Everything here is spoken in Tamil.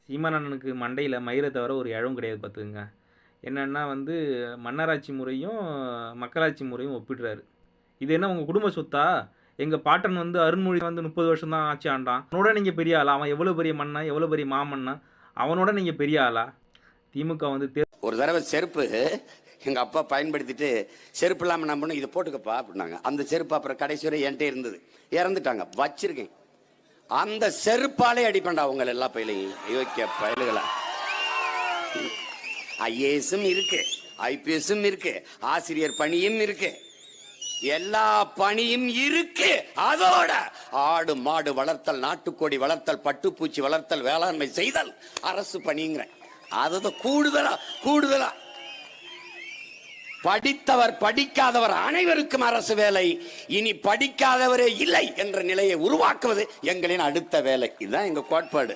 சீமானண்ணனுக்கு மண்டையில மயிர தவிர ஒரு இழவும் கிடையாது பார்த்துக்கங்க. என்னன்னா வந்து மன்னராட்சி முறையும், மக்களாட்சி முறையும் ஒப்பிடுறாரு. இது என்ன உங்க குடும்ப சொத்தா? எங்க பாட்டன் வந்து அருண்மொழி வந்து 30 வருஷம் தான் ஆட்சி ஆண்டான். அவனோட நீங்க பெரிய ஆளா? அவன் எவ்வளோ பெரிய மன்னன், எவ்வளோ பெரிய மாமன்னன். அவனோட நீங்க பெரிய ஆளா? திமுக வந்து ஒரு தடவை செருப்பு எங்க அப்பா பயன்படுத்திட்டு செருப்பு இல்லாம நம்ம இதை போட்டுக்கப்பா அப்படின்னாங்க. அந்த செருப்பு அப்புறம் கடைசி வரை என்கிட்ட இருந்தது. இறந்துட்டாங்க, வச்சிருக்கேன். அந்த செருப்பாலே அடிப்பண்டா உங்களை எல்லா பயிலையும் யோக்கிய பயலுகளா. ஐஏஎஸும் இருக்கு, ஐபிஎஸும் இருக்கு, ஆசிரியர் பணியும் இருக்கு, எல்லா பணியும் இருக்கு. அதோட ஆடு மாடு வளர்த்தல், நாட்டுக்கோடி வளர்த்தல், பட்டுப்பூச்சி வளர்த்தல், வேளாண்மை செய்தல் அரசு பணிங்கிற. அது கூடுதலா படித்தவர் படிக்காதவர் அனைவருக்கும் அரசு வேலை. இனி படிக்காதவரே இல்லை என்ற நிலையை உருவாக்குவது எங்களின் அடுத்த வேலை. இதுதான் எங்க கோட்பாடு.